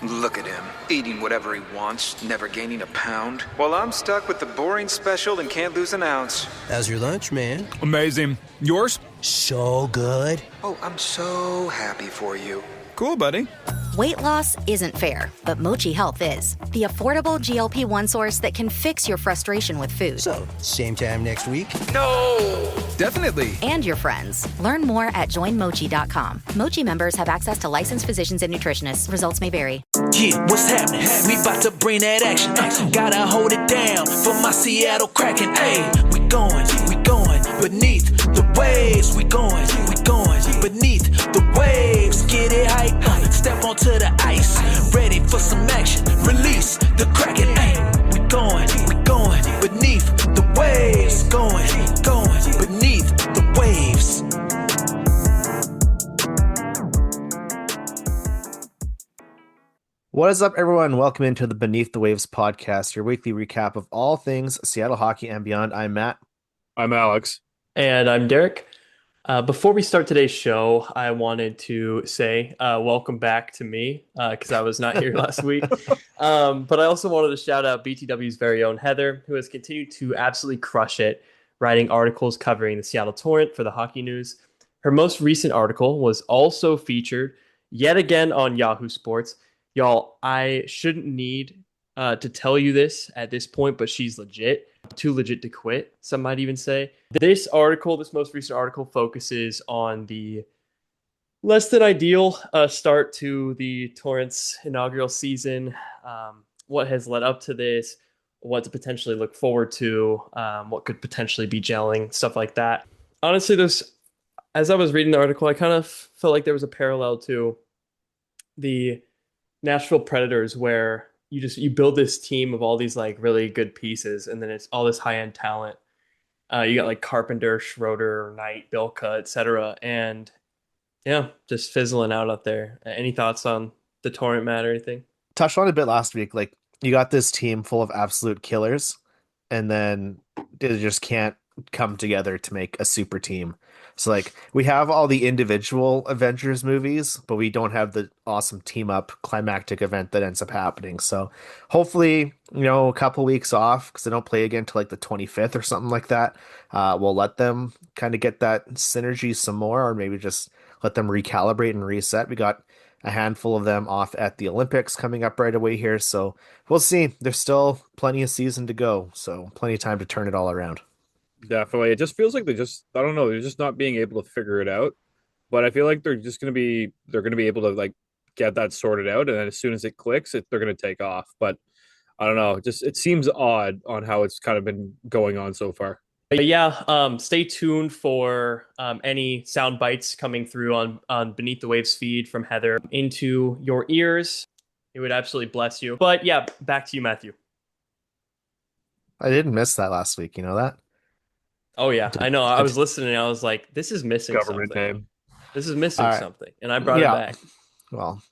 Look at him, eating whatever he wants, never gaining a pound. While I'm stuck with the boring special and can't lose an ounce. How's your lunch, man? Amazing. Yours? So good. Oh, I'm so happy for you. Cool, buddy. Weight loss isn't fair, but Mochi Health is. The affordable GLP-1 source that can fix your frustration with food. So, same time next week? No! Definitely. And your friends. Learn more at joinmochi.com. Mochi members have access to licensed physicians and nutritionists. Results may vary. Yeah, what's happening? We about to bring that action. Gotta hold it down for my Seattle Kraken. Hey, we going beneath the waves. We going beneath the waves. Get it hype, step onto the ice. Ready for some action. Release the Kraken. Hey, we going beneath the waves. Going beneath the waves. What is up, everyone? Welcome into the Beneath the Waves podcast, your weekly recap of all things Seattle hockey and beyond. I'm Matt. I'm Alex. And I'm Derek. Before we start today's show, I wanted to say welcome back to me because I was not here last week. But I also wanted to shout out BTW's very own Heather, who has continued to absolutely crush it, writing articles covering the Seattle Torrent for the Hockey News. Her most recent article was also featured yet again on Yahoo Sports. Y'all, I shouldn't need to tell you this at this point, but she's legit. Too legit to quit, some might even say. This most recent article, focuses on the less than ideal start to the Torrent's inaugural season, what has led up to this, what to potentially look forward to, what could potentially be gelling, stuff like that. Honestly, as I was reading the article, I kind of felt like there was a parallel to the Nashville Predators, where you build this team of all these like really good pieces, and then it's all this high end talent. You got like Carpenter, Schroeder, Knight, Bilka, etc. And yeah, just fizzling out there. Any thoughts on the Torrent, Matt, or anything? Touched on it a bit last week. Like, you got this team full of absolute killers, and then they just can't come together to make a super team. So like, we have all the individual Avengers movies, but we don't have the awesome team up climactic event that ends up happening. So hopefully, a couple weeks off, because they don't play again till like the 25th or something like that. We'll let them kind of get that synergy some more, or maybe just let them recalibrate and reset. We got a handful of them off at the Olympics coming up right away here. So we'll see. There's still plenty of season to go. So plenty of time to turn it all around. Definitely. It just feels like I don't know, they're just not being able to figure it out. But I feel like they're going to be able to like get that sorted out. And then as soon as it clicks, they're going to take off. But I don't know. It seems odd on how it's kind of been going on so far. Yeah. Stay tuned for any sound bites coming through on Beneath the Waves feed from Heather into your ears. It would absolutely bless you. But yeah, back to you, Matthew. I didn't miss that last week. You know that? Oh, yeah, I know. I was listening and I was like, this is missing Government something. name. This is missing right. something. And I brought it back. Well,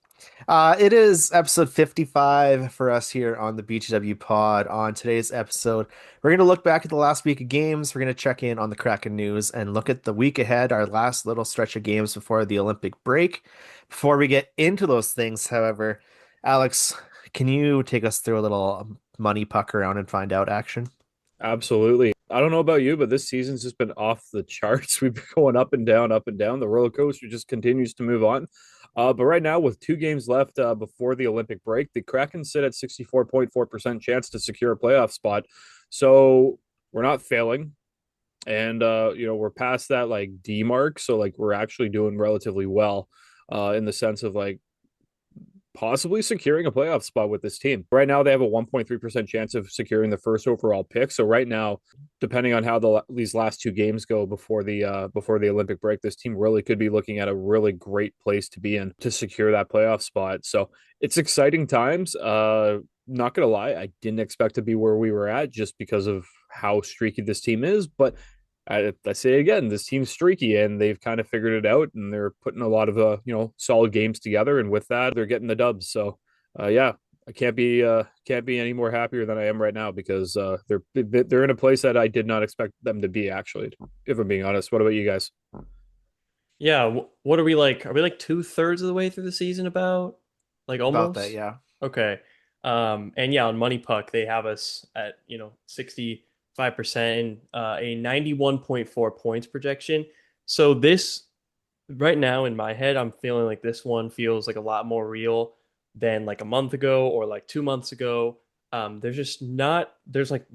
it is episode 55 for us here on the BTW pod. On today's episode, we're going to look back at the last week of games. We're going to check in on the Kraken news and look at the week ahead, our last little stretch of games before the Olympic break. Before we get into those things, however, Alex, can you take us through a little money puck around and find out action? Absolutely. I don't know about you, but this season's just been off the charts. We've been going up and down, up and down. The roller coaster just continues to move on. But right now, with 2 games left before the Olympic break, the Kraken sit at 64.4% chance to secure a playoff spot. So we're not failing. And, we're past that like D mark. So like, we're actually doing relatively well in the sense of like possibly securing a playoff spot with this team. Right now, they have a 1.3% chance of securing the first overall pick. So right now, depending on how these last 2 games go before the Olympic break, this team really could be looking at a really great place to be in to secure that playoff spot. So it's exciting times. Not gonna lie, I didn't expect to be where we were at just because of how streaky this team is, but I say again, this team's streaky and they've kind of figured it out, and they're putting a lot of solid games together, and with that, they're getting the dubs. So I can't be any more happier than I am right now, because they're in a place that I did not expect them to be, actually, if I'm being honest. What about you guys? Yeah, what are we like? Are we like 2/3 of the way through the season about? like About that, almost. yeah. Okay. And yeah, on Money Puck, they have us at, 65% and a 91.4 points projection. So this right now in my head, I'm feeling like this one feels like a lot more real than like a month ago or like 2 months ago. There's like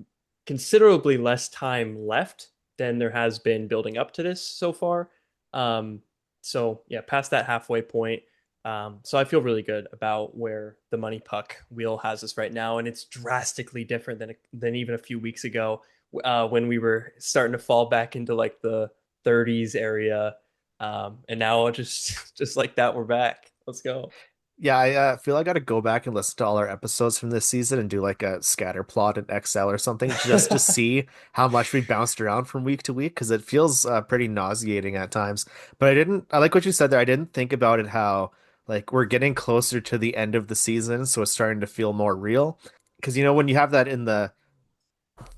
considerably less time left than there has been building up to this so far. Um, so yeah, past that halfway point. So I feel really good about where the money puck wheel has us right now, and it's drastically different than even a few weeks ago, when we were starting to fall back into like the 30s area, and now just like that, we're back. Let's go. Yeah, I feel I got to go back and listen to all our episodes from this season and do like a scatter plot in Excel or something just to see how much we bounced around from week to week because it feels pretty nauseating at times. But I like what you said there. I didn't think about it how like we're getting closer to the end of the season, so it's starting to feel more real. Because when you have that in the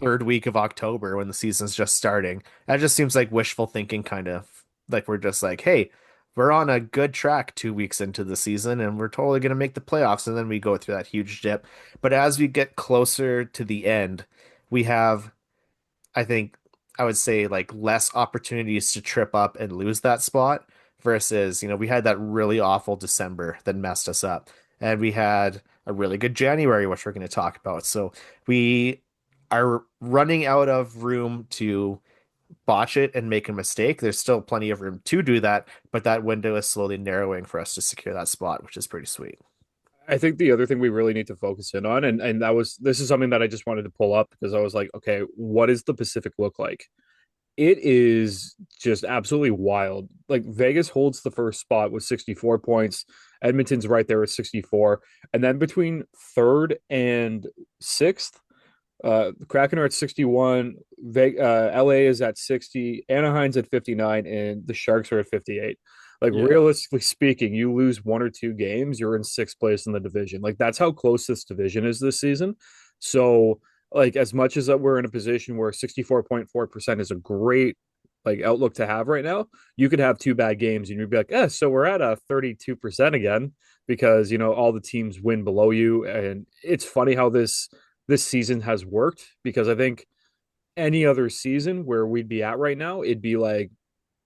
third week of October when the season's just starting. That just seems like wishful thinking, kind of like we're just like, hey, we're on a good track 2 weeks into the season and we're totally going to make the playoffs. And then we go through that huge dip. But as we get closer to the end, we have, I think, I would say like less opportunities to trip up and lose that spot versus, we had that really awful December that messed us up. And we had a really good January, which we're going to talk about. So we are running out of room to botch it and make a mistake. There's still plenty of room to do that, but that window is slowly narrowing for us to secure that spot, which is pretty sweet. I think the other thing we really need to focus in on, and this is something that I just wanted to pull up because I was like, okay, what does the Pacific look like? It is just absolutely wild. Like Vegas holds the first spot with 64 points. Edmonton's right there with 64. And then between third and sixth, the Kraken are at 61. LA is at 60. Anaheim's at 59. And the Sharks are at 58. Like, Yeah. realistically speaking, you lose one or two games, you're in sixth place in the division. Like, that's how close this division is this season. So, like, as much as that we're in a position where 64.4% is a great like outlook to have right now, you could have two bad games and you'd be like, so we're at a 32% again because all the teams win below you. And it's funny how this season has worked because I think any other season where we'd be at right now, it'd be like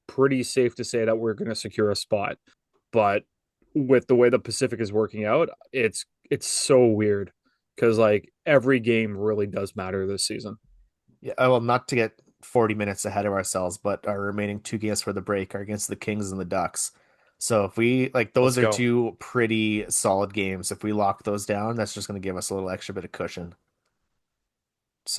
pretty safe to say that we're going to secure a spot. But with the way the Pacific is working out, it's so weird because like every game really does matter this season. Yeah, well, not to get 40 minutes ahead of ourselves, but our remaining two games for the break are against the Kings and the Ducks. So if we like Let's those are go. two pretty solid games. If we lock those down, that's just going to give us a little extra bit of cushion.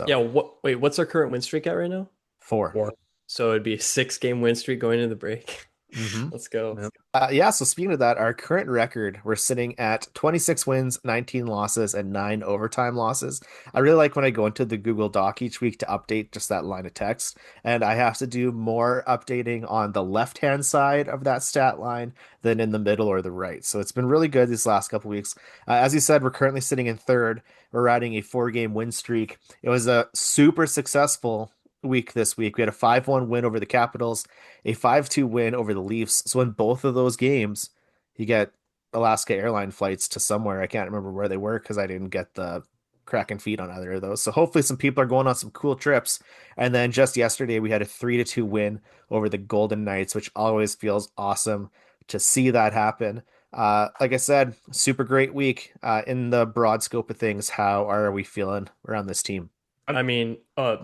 Yeah. So What's our current win streak at right now? four. Or So it'd be a 6 game win streak going into the break. Mm-hmm. Let's go. yeah. Yeah, so speaking of that, our current record, we're sitting at 26 wins, 19 losses, and 9 overtime losses. I really like when I go into the Google Doc each week to update just that line of text, and I have to do more updating on the left-hand side of that stat line than in the middle or the right. So it's been really good these last couple weeks. As you said, we're currently sitting in third. We're riding a 4 game win streak. It was a super successful week this week. We had a 5-1 win over the Capitals, a 5-2 win over the Leafs. So in both of those games, you get Alaska airline flights to somewhere. I can't remember where they were because I didn't get the Kraken feed on either of those. So hopefully some people are going on some cool trips. And then just yesterday we had a 3-2 win over the Golden Knights, which always feels awesome to see that happen. Like I said, super great week. In the broad scope of things, how are we feeling around this team? I mean,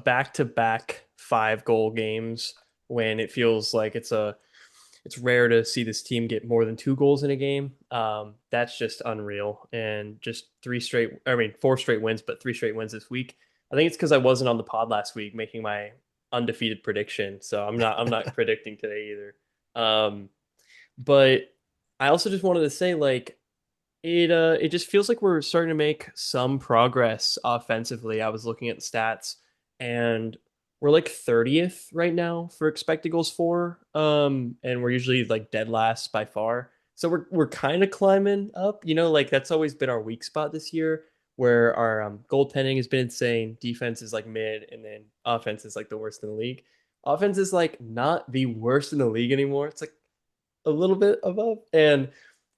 back to back 5 goal games when it feels like it's rare to see this team get more than 2 goals in a game. That's just unreal. And just 4 straight wins, but 3 straight wins this week. I think it's because I wasn't on the pod last week making my undefeated prediction. So I'm not predicting today either. But I also just wanted to say like it just feels like we're starting to make some progress offensively. I was looking at the stats and we're like 30th right now for expected goals for. And we're usually like dead last by far. So we're kind of climbing up, like that's always been our weak spot this year where our goaltending has been insane. Defense is like mid and then offense is like the worst in the league. Offense is like not the worst in the league anymore. It's like a little bit above. And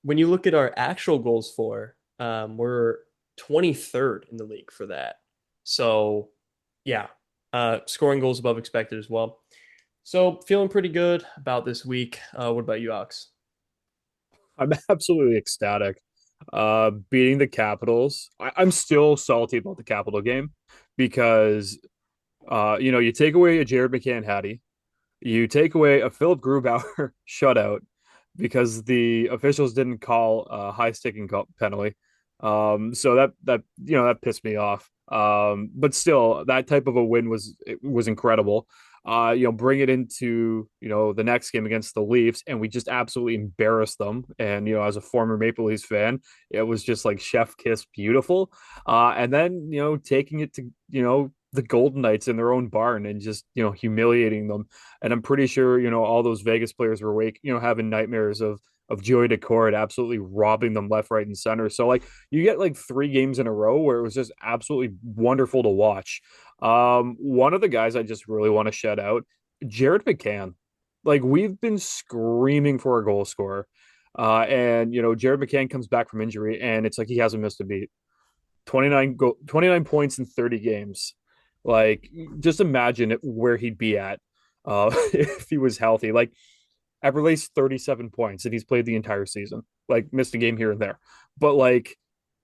when you look at our actual goals for, we're 23rd in the league for that. So, yeah, scoring goals above expected as well. So, feeling pretty good about this week. What about you, Alex? I'm absolutely ecstatic. Beating the Capitals. I'm still salty about the Capital game because you take away a Jared McCann Hattie, you take away a Philip Grubauer shutout because the officials didn't call a high sticking penalty. So that pissed me off. But still, that type of a win was incredible. Bring it into the next game against the Leafs, and we just absolutely embarrassed them. And as a former Maple Leafs fan, it was just like chef kiss beautiful. And then taking it to the Golden Knights in their own barn and just humiliating them. And I'm pretty sure all those Vegas players were having nightmares of Joey Daccord absolutely robbing them left, right, and center. So like you get like 3 games in a row where it was just absolutely wonderful to watch. One of the guys I just really want to shout out, Jared McCann. Like we've been screaming for a goal scorer. And Jared McCann comes back from injury and it's like he hasn't missed a beat. 29 points in 30 games. Like just imagine where he'd be at if he was healthy. Like I've released 37 points and he's played the entire season. Like missed a game here and there. But like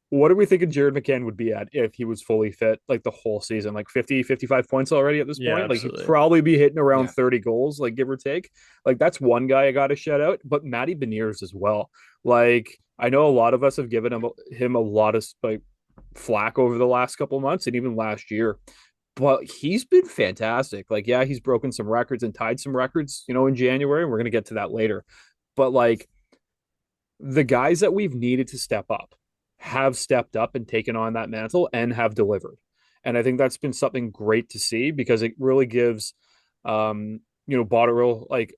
what are we thinking Jared McCann would be at if he was fully fit like the whole season? Like 50, 55 points already at this Yeah, point? Like absolutely. he'd probably be hitting around Yeah. 30 goals, like give or take. Like that's one guy I got to shout out, but Matty Beniers as well. Like I know a lot of us have given him a lot of like flack over the last couple of months and even last year. But he's been fantastic. Like, yeah, he's broken some records and tied some records, in January. And we're going to get to that later. But like the guys that we've needed to step up have stepped up and taken on that mantle and have delivered. And I think that's been something great to see because it really gives, Botterill like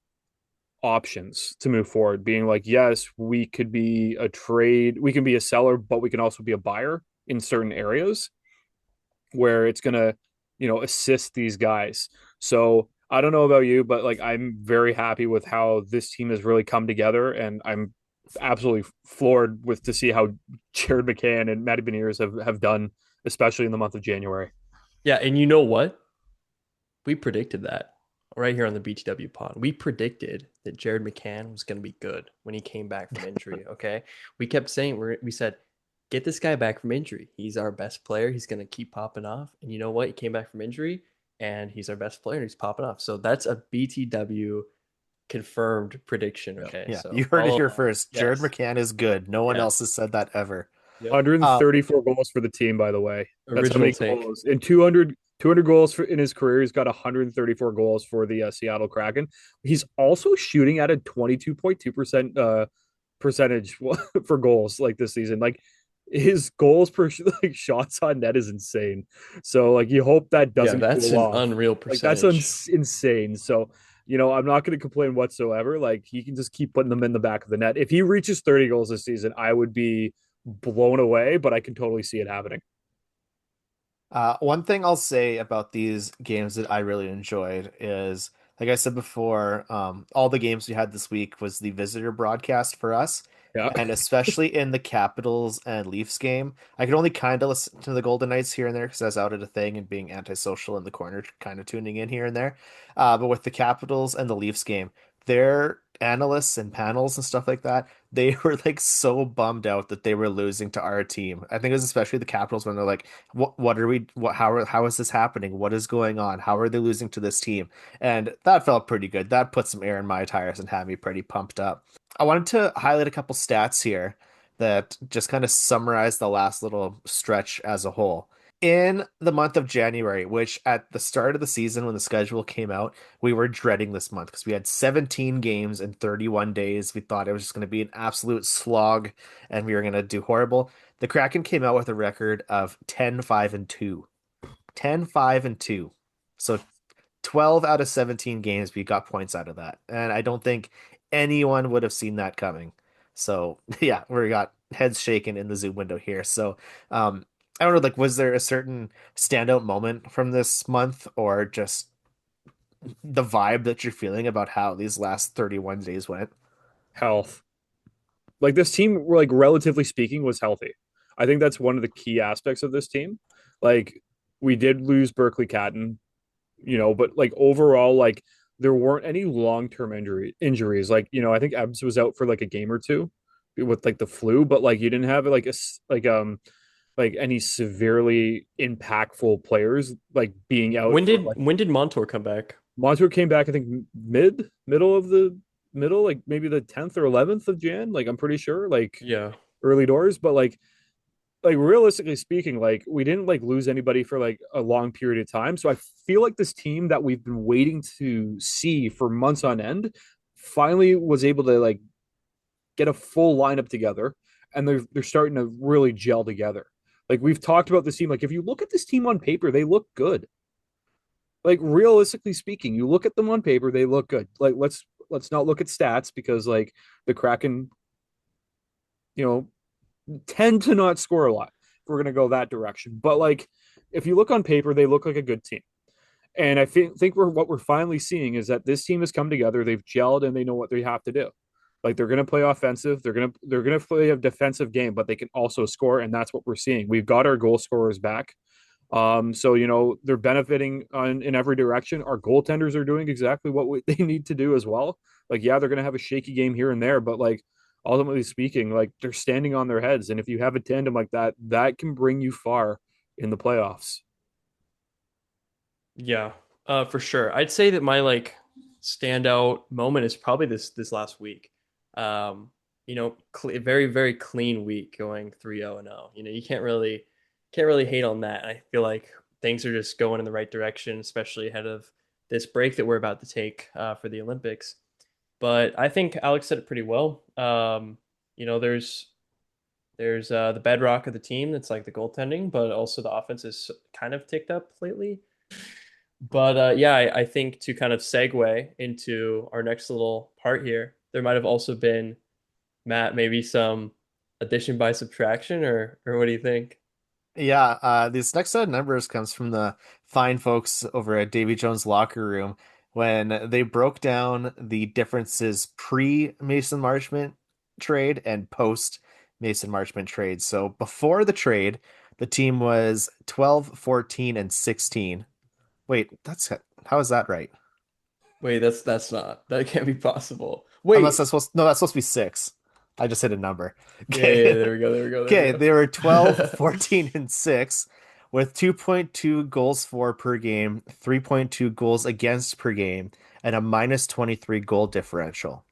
options to move forward, being like, yes, we could be we can be a seller, but we can also be a buyer in certain areas where it's going to, assist these guys. So I don't know about you, but like I'm very happy with how this team has really come together, and I'm absolutely floored with to see how Jared McCann and Matty Beniers have done, especially in the month of January. Yeah, and you know what? We predicted that right here on the BTW pod. We predicted that Jared McCann was going to be good when he came back from injury. Okay, we kept saying we said, get this guy back from injury. He's our best player. He's going to keep popping off. And you know what? He came back from injury, and he's our best player, and he's popping off. So that's a BTW confirmed prediction. Okay, Yeah, so you heard it here along. first. Jared Yes. McCann is good. No one Yes. else has said that ever. Yep. 134 goals for the team, by the way. That's how Original many take. goals. And 200 goals in his career. He's got 134 goals for the Seattle Kraken. He's also shooting at a 22.2% percentage for goals like this season. Like his goals per like shots on net is insane. So like you hope that Yeah, doesn't that's an cool off. unreal Like percentage. that's insane. So I'm not going to complain whatsoever. Like he can just keep putting them in the back of the net. If he reaches 30 goals this season, I would be blown away, but I can totally see it happening. One thing I'll say about these games that I really enjoyed is, like I said before, all the games we had this week was the visitor broadcast for us. Yeah. And especially in the Capitals and Leafs game, I could only kind of listen to the Golden Knights here and there because I was out at a thing and being antisocial in the corner, kind of tuning in here and there. But with the Capitals and the Leafs game, their analysts and panels and stuff like that, they were like so bummed out that they were losing to our team. I think it was especially the Capitals when they're like, what are we, how is this happening? What is going on? How are they losing to this team? And that felt pretty good. That put some air in my tires and had me pretty pumped up. I wanted to highlight a couple stats here that just kind of summarize the last little stretch as a whole. In the month of January, which at the start of the season when the schedule came out, we were dreading this month because we had 17 games in 31 days. We thought it was just going to be an absolute slog and we were going to do horrible. The Kraken came out with a record of 10-5-2. 10-5-2. So 12 out of 17 games, we got points out of that. And I don't think anyone would have seen that coming. So yeah, we got heads shaken in the Zoom window here. So I don't know, like, was there a certain standout moment from this month or just the vibe that you're feeling about how these last 31 days went? Health. Like this team, like relatively speaking, was healthy. I think that's one of the key aspects of this team. Like we did lose Berkeley Catton, but like overall, like there weren't any long-term injuries. Like, I think Ebbs was out for like a game or two with like the flu, but like you didn't have like any severely impactful players like being out When for did like when did Montour come back? Montour came back, I think middle, like maybe the 10th or 11th of Jan. Like I'm pretty sure, like Yeah. early doors, but like realistically speaking, like we didn't like lose anybody for like a long period of time. So I feel like this team that we've been waiting to see for months on end finally was able to like get a full lineup together, and they're starting to really gel together. Like we've talked about this team. Like if you look at this team on paper, they look good. Like realistically speaking, you look at them on paper, they look good. Like let's not look at stats because like the Kraken, you know, tend to not score a lot if we're gonna go that direction. But like if you look on paper, they look like a good team. And I think what we're finally seeing is that this team has come together, they've gelled, and they know what they have to do. Like they're gonna play offensive, they're gonna play a defensive game, but they can also score, and that's what we're seeing. We've got our goal scorers back. So they're benefiting in every direction. Our goaltenders are doing exactly what they need to do as well. Like, yeah, they're gonna have a shaky game here and there, but like ultimately speaking, like they're standing on their heads. And if you have a tandem like that, that can bring you far in the playoffs. Yeah, for sure. I'd say that my like standout moment is probably this last week. Very very clean week going 3-0 and 0. You can't really hate on that. I feel like things are just going in the right direction, especially ahead of this break that we're about to take for the Olympics. But I think Alex said it pretty well. There's the bedrock of the team that's like the goaltending, but also the offense is kind of ticked up lately. But yeah, I think to kind of segue into our next little part here, there might have also been, Matt, maybe some addition by subtraction, or what do you think? Yeah, this next set of numbers comes from the fine folks over at Davy Jones' locker room when they broke down the differences pre Mason Marchment trade and post Mason Marchment trade. So before the trade, the team was 12, 14, and 16. Wait, how is that right? Wait, that can't be possible. Unless Wait, that's supposed no, that's supposed to be six. I just hit a number. yeah, Okay. there we go, there we go, there we Okay, go. they were 12, 14, and 6 with 2.2 goals for per game, 3.2 goals against per game, and a minus 23 goal differential.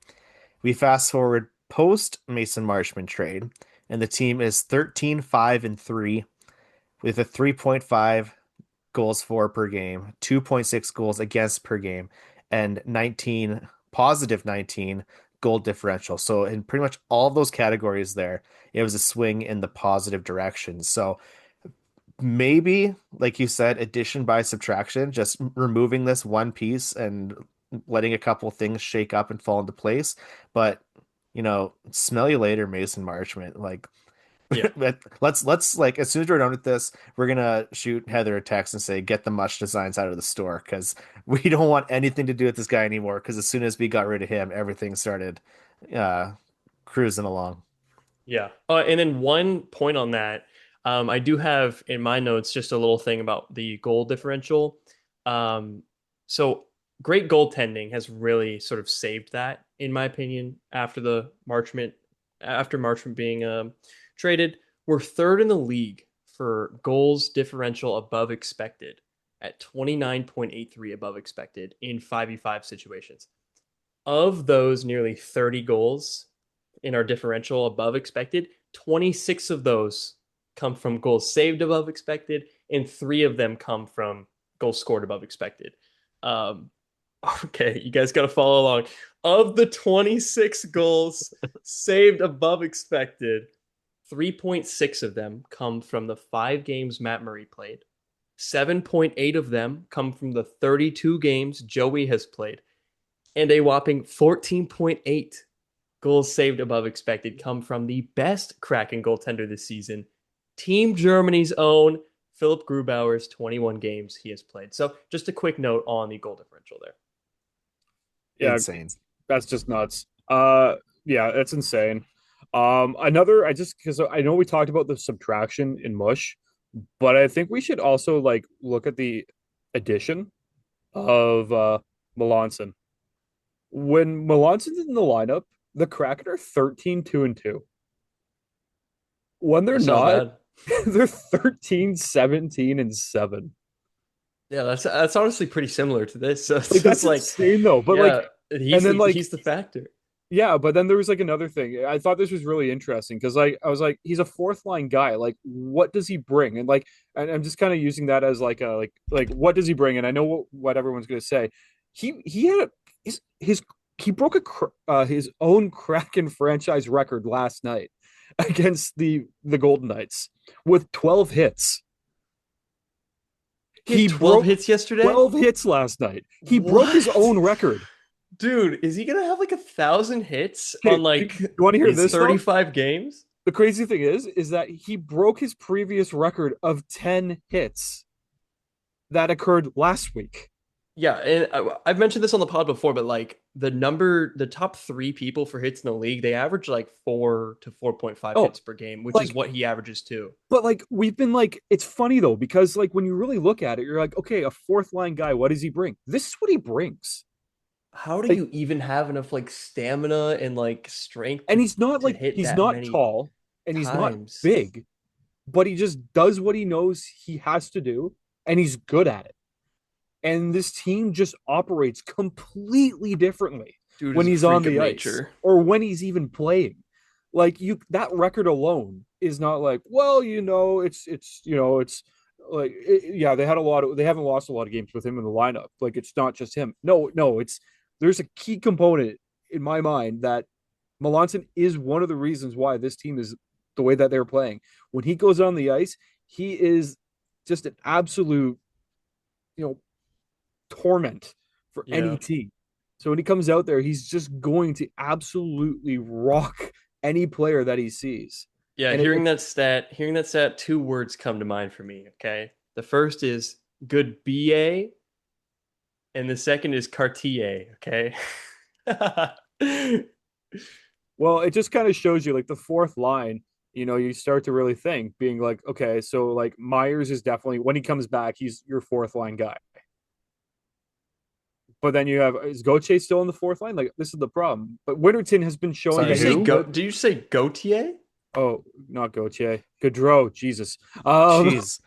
We fast forward post Mason Marshman trade, and the team is 13, 5, and 3 with a 3.5 goals for per game, 2.6 goals against per game, and 19 goal differential. So in pretty much all of those categories there, it was a swing in the positive direction. So maybe, like you said, addition by subtraction, just removing this one piece and letting a couple things shake up and fall into place. But smell you later, Mason Marchment. Like Yeah, let's like as soon as we're done with this, we're gonna shoot Heather a text and say get the much designs out of the store because we don't want anything to do with this guy anymore. Because as soon as we got rid of him, everything started uh cruising along. yeah. And then one point on that, I do have in my notes just a little thing about the goal differential. So great goaltending has really sort of saved that, in my opinion, after Marchment being traded. We're third in the league for goals differential above expected at 29.83 above expected in 5v5 situations. Of those nearly 30 goals in our differential above expected, 26 of those come from goals saved above expected, and 3 of them come from goals scored above expected. Um, okay, you guys got to follow along. Of the 26 goals saved above expected, 3.6 of them come from the 5 games Matt Murray played. 7.8 of them come from the 32 games Joey has played. And a whopping 14.8 goals saved above expected come from the best Kraken goaltender this season, Team Germany's own Philip Grubauer's 21 games he has played. So just a quick note on the goal differential there. Yeah, Insane. that's just nuts. Yeah, it's insane. I just because I know we talked about the subtraction in Mush, but I think we should also like look at the addition of Melanson. When Melanson's in the lineup, the Kraken are 13-2-2. When they're That's not not, bad. they're 13-17-7. Yeah, that's honestly pretty similar to this. So it's Like that's just like, insane though. But yeah, like, he's and then like, he's the factor. yeah, but then there was like another thing. I thought this was really interesting because like I was like, he's a fourth line guy. Like, what does he bring? And like, and I'm just kind of using that as like a like what does he bring? And I know what everyone's gonna say. He had his he broke his own Kraken franchise record last night against the Golden Knights with 12 hits. He had 12 hits yesterday. 12 hits last night. He broke his own record. Dude, is he gonna have like 1,000 hits Okay, on like you want to hear this? 35 games? The crazy thing is that he broke his previous record of 10 hits that occurred last week. Yeah, and I've mentioned this on the pod before, but like the top 3 people for hits in the league, they average like 4 to 4.5 hits per game, which is what he averages too. But like we've been like, it's funny though, because like when you really look at it, you're like, okay, a fourth line guy, what does he bring? This is what he brings. How do you even have enough like stamina and like strength? And he's not like hit he's that not many tall and he's not times? big, but he just does what he knows he has to do, and he's good at it. And this team just operates completely differently Dude when is a he's on freak the of ice nature. or when he's even playing. Like that record alone is not like, well, it's like yeah, they haven't lost a lot of games with him in the lineup. Like it's not just him. No, there's a key component in my mind that Melanson is one of the reasons why this team is the way that they're playing. When he goes on the ice, he is just an absolute, torment for any team. So when he comes out there, he's just going to absolutely rock any player that he sees. Yeah, and hearing that stat, 2 words come to mind for me. Okay, the first is good BA, and the second is Cartier. Okay. Well, it just kind of shows you like the fourth line. You start to really think, being like, okay, so like Myers is definitely, when he comes back, he's your fourth line guy. But then is Gauthier still in the fourth line? Like this is the problem. But Winterton has been showing. Did you say Gauthier? Oh, not Gauthier. Gaudreau. Jesus. Jeez.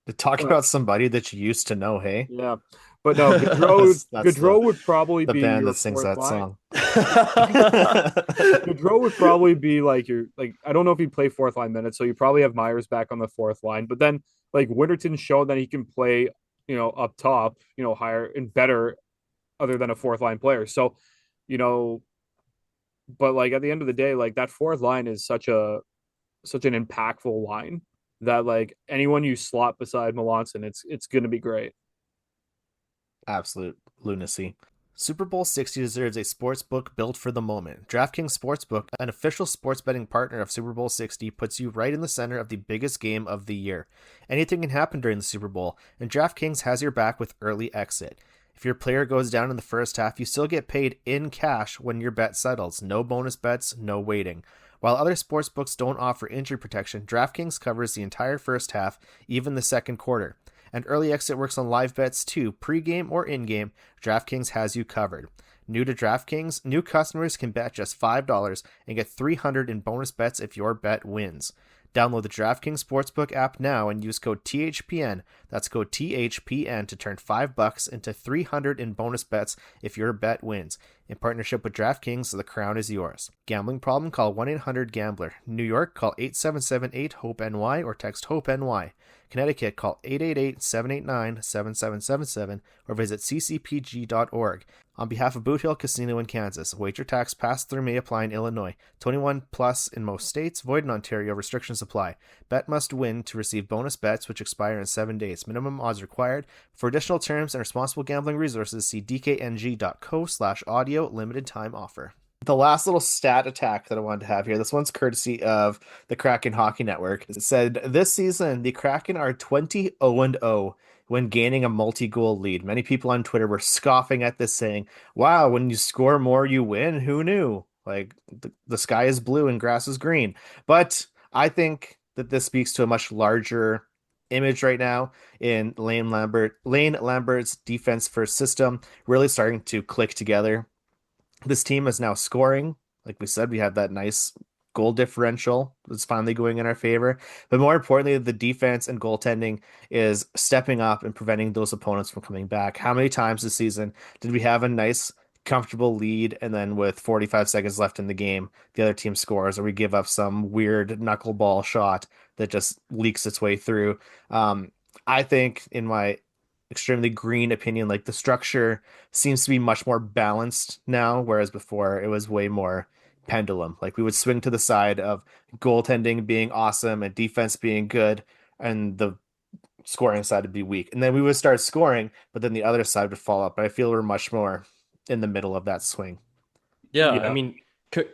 To talk about somebody that you used to know, hey? Yeah. But no, Gaudreau would probably the be band your that sings that line. song. Gaudreau would probably be like I don't know if he'd play fourth line minutes, so you probably have Myers back on the fourth line. But then like Winterton showed that he can play, up top, higher and better other than a fourth line player. So, but like at the end of the day, like that fourth line is such an impactful line that like anyone you slot beside Melanson, it's going to be great. Absolute lunacy. Super Bowl 60 deserves a sports book built for the moment. DraftKings Sportsbook, an official sports betting partner of Super Bowl 60, puts you right in the center of the biggest game of the year. Anything can happen during the Super Bowl, and DraftKings has your back with early exit. If your player goes down in the first half, you still get paid in cash when your bet settles. No bonus bets, no waiting. While other sportsbooks don't offer injury protection, DraftKings covers the entire first half, even the second quarter. And early exit works on live bets too, pre-game or in-game. DraftKings has you covered. New to DraftKings, new customers can bet just $5 and get $300 in bonus bets if your bet wins. Download the DraftKings Sportsbook app now and use code THPN. That's code THPN to turn $5 into $300 in bonus bets if your bet wins. In partnership with DraftKings, the crown is yours. Gambling problem? Call 1-800-GAMBLER. New York, call 877-8-HOPE-NY or text HOPE-NY. Connecticut, call 888-789-7777 or visit ccpg.org. On behalf of Boot Hill Casino in Kansas, wager tax pass-through may apply in Illinois. 21 plus in most states, void in Ontario, restrictions apply. Bet must win to receive bonus bets which expire in 7 days. Minimum odds required. For additional terms and responsible gambling resources, see dkng.co/audio limited time offer. The last little stat attack that I wanted to have here, this one's courtesy of the Kraken Hockey Network. It said, this season, the Kraken are 20-0 when gaining a multi-goal lead. Many people on Twitter were scoffing at this, saying, wow, when you score more, you win. Who knew? Like the sky is blue and grass is green. But I think that this speaks to a much larger image right now in Lane Lambert's defense first system really starting to click together. This team is now scoring. Like we said, we had that nice goal differential that's finally going in our favor. But more importantly, the defense and goaltending is stepping up and preventing those opponents from coming back. How many times this season did we have a nice, comfortable lead, and then with 45 seconds left in the game, the other team scores, or we give up some weird knuckleball shot that just leaks its way through? I think, in my extremely green opinion, like the structure seems to be much more balanced now, whereas before it was way more pendulum. Like we would swing to the side of goaltending being awesome and defense being good, and the scoring side would be weak. And then we would start scoring, but then the other side would fall up. But I feel we're much more in the middle of that swing. Yeah, I Yeah. mean,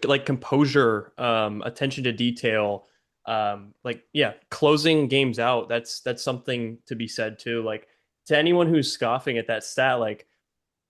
like composure, attention to detail, like yeah, closing games out. That's something to be said too. Like to anyone who's scoffing at that stat, like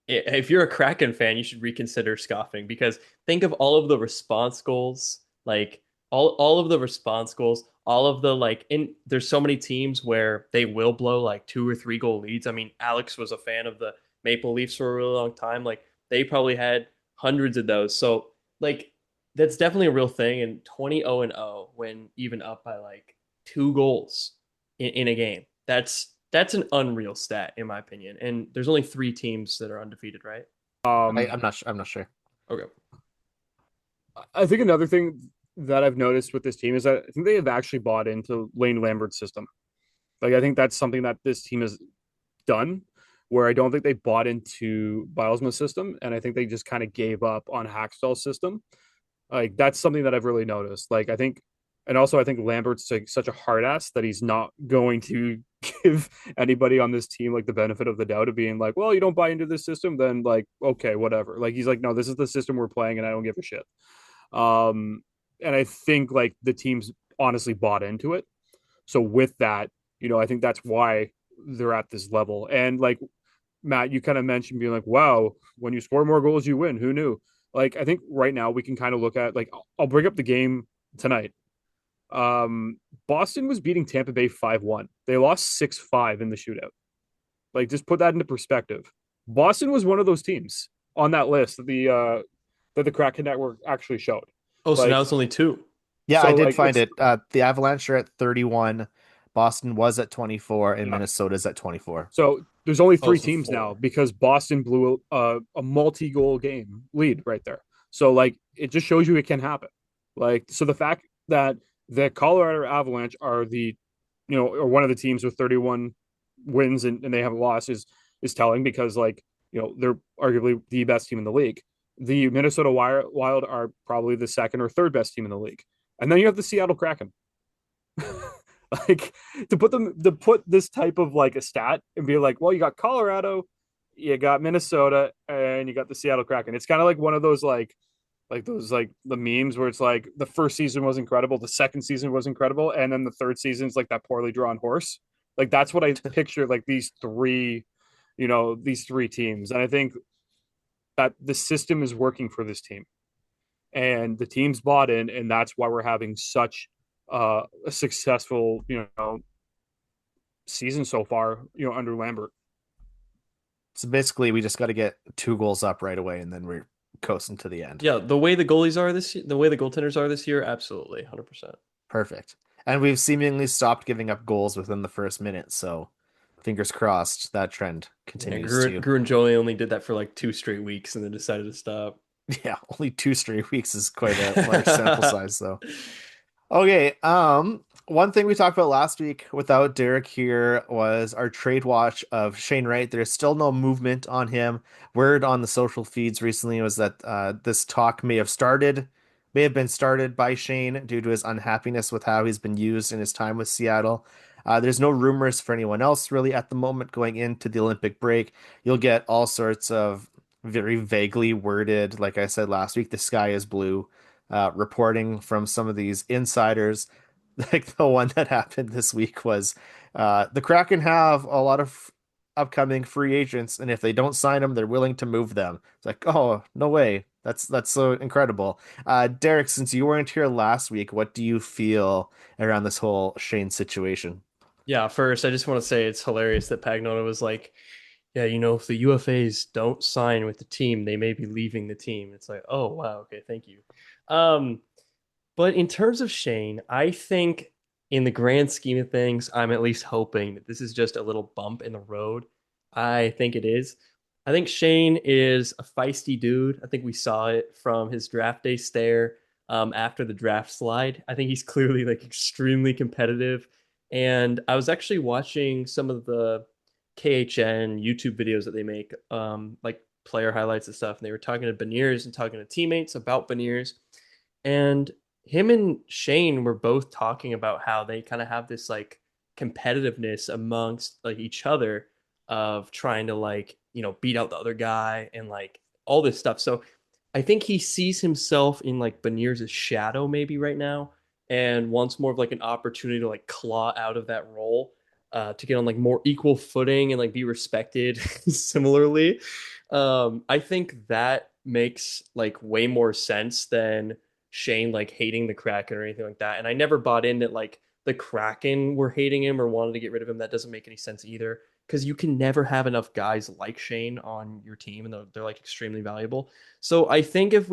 if you're a Kraken fan, you should reconsider scoffing because think of all of the response goals, like all of the response goals, all of the like in there's so many teams where they will blow like 2 or 3 goal leads. I mean, Alex was a fan of the Maple Leafs for a really long time. Like they probably had hundreds of those. So like that's definitely a real thing. And 20-0 when even up by like 2 goals in a game. That's an unreal stat in my opinion. And there's only 3 teams that are undefeated, right? I'm not sure. Okay. I think another thing that I've noticed with this team is that I think they have actually bought into Lane Lambert's system. Like I think that's something that this team has done where I don't think they bought into Bilesma's system, and I think they just kind of gave up on Hackstall's system. Like that's something that I've really noticed. Like I think, and also I think Lambert's like such a hard ass that he's not going to give anybody on this team like the benefit of the doubt of being like, well, you don't buy into this system, then like okay, whatever. Like he's like, no, this is the system we're playing, and I don't give a shit. Um, and I think like the team's honestly bought into it. So with that, I think that's why they're at this level. And like Matt, you kind of mentioned being like, wow, when you score more goals, you win. Who knew? Like, I think right now we can kind of look at like I'll bring up the game tonight. Boston was beating Tampa Bay 5-1. They lost 6-5 in the shootout. Like, just put that into perspective. Boston was one of those teams on that list that the Kraken Network actually showed. Oh, so Like, now it's only 2. Yeah, So, I did like, find it's it. The Avalanche are at 31, Boston was at 24, and yeah. Minnesota's at 24. So there's only Oh, 3 so teams 4. now because Boston blew a multi-goal game lead right there. So like it just shows you it can happen. Like so the fact that the Colorado Avalanche are or one of the teams with 31 wins and they haven't lost is telling because like they're arguably the best team in the league. The Minnesota Wild are probably the second or third best team in the league, and then you have the Seattle Kraken. Like to put this type of like a stat and be like, well, you got Colorado, you got Minnesota, and you got the Seattle Kraken. It's kind of like one of those like those like the memes where it's like the first season was incredible, the second season was incredible, and then the third season's like that poorly drawn horse. Like that's what I picture like these three teams. And I think that the system is working for this team. And the team's bought in, and that's why we're having such a successful, season so far, under Lambert. So basically, we just got to get 2 goals up right away, and then we're coasting to the end. Yeah, the way the goalies are this year, the way the goaltenders are this year, absolutely, 100%. Perfect. And we've seemingly stopped giving up goals within the first minute, so fingers crossed that trend Yeah, continues Gru and Jolie only did that for like 2 straight weeks and then decided to stop. Yeah, only 2 straight weeks is quite a large sample size, though. Okay, one thing we talked about last week without Derek here was our trade watch of Shane Wright. There's still no movement on him. Word on the social feeds recently was that this talk may have been started by Shane due to his unhappiness with how he's been used in his time with Seattle. There's no rumors for anyone else really at the moment going into the Olympic break. You'll get all sorts of very vaguely worded, like I said last week, the sky is blue reporting from some of these insiders. Like the one that happened this week was the Kraken have a lot of upcoming free agents, and if they don't sign them, they're willing to move them. It's like, oh, no way. That's so incredible. Derek, since you weren't here last week, what do you feel around this whole Shane situation? Yeah, first, I just want to say it's hilarious that Pagnotta was like, yeah, if the UFAs don't sign with the team, they may be leaving the team. It's like, oh, wow, okay, thank you. Um, but in terms of Shane, I think in the grand scheme of things, I'm at least hoping that this is just a little bump in the road. I think it is. I think Shane is a feisty dude. I think we saw it from his draft day stare after the draft slide. I think he's clearly like extremely competitive. And I was actually watching some of the KHN YouTube videos that they make, like player highlights and stuff. And they were talking to Beniers and talking to teammates about Beniers. And him and Shane were both talking about how they kind of have this like competitiveness amongst like each other of trying to like, beat out the other guy and like all this stuff. So I think he sees himself in like Beniers' shadow maybe right now and wants more of like an opportunity to like claw out of that role, to get on like more equal footing and like be respected similarly. I think that makes like way more sense than Shane like hating the Kraken or anything like that. And I never bought in that like the Kraken were hating him or wanted to get rid of him. That doesn't make any sense either, because you can never have enough guys like Shane on your team, and they're like extremely valuable. So I think if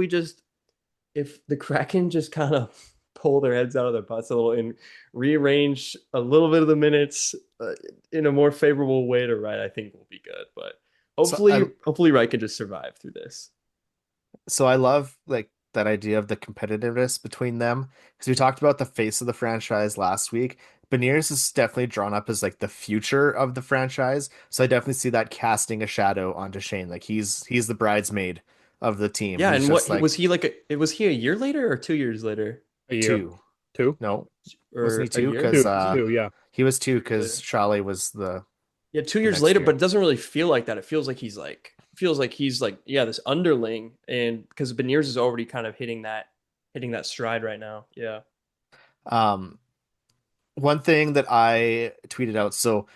the Kraken just kind of pull their heads out of their butts a little and rearrange a little bit of the minutes in a more favorable way to Wright, I think we'll be good. But hopefully Wright can just survive through this. So I love like that idea of the competitiveness between them, because we talked about the face of the franchise last week. Beniers is definitely drawn up as like the future of the franchise, so I definitely see that casting a shadow onto Shane. Like he's the bridesmaid of the team. Yeah, He's and just like was he a year later or 2 years later? A year. two. Two? No, Or wasn't he a two? year? Because Two, yeah. he was two because Later. Charlie was the Yeah, 2 years next later, year. but it doesn't really feel like that. It feels like he's like, yeah, this underling, and because Beniers is already kind of hitting that stride right now. Yeah. Um, one thing that I tweeted out, so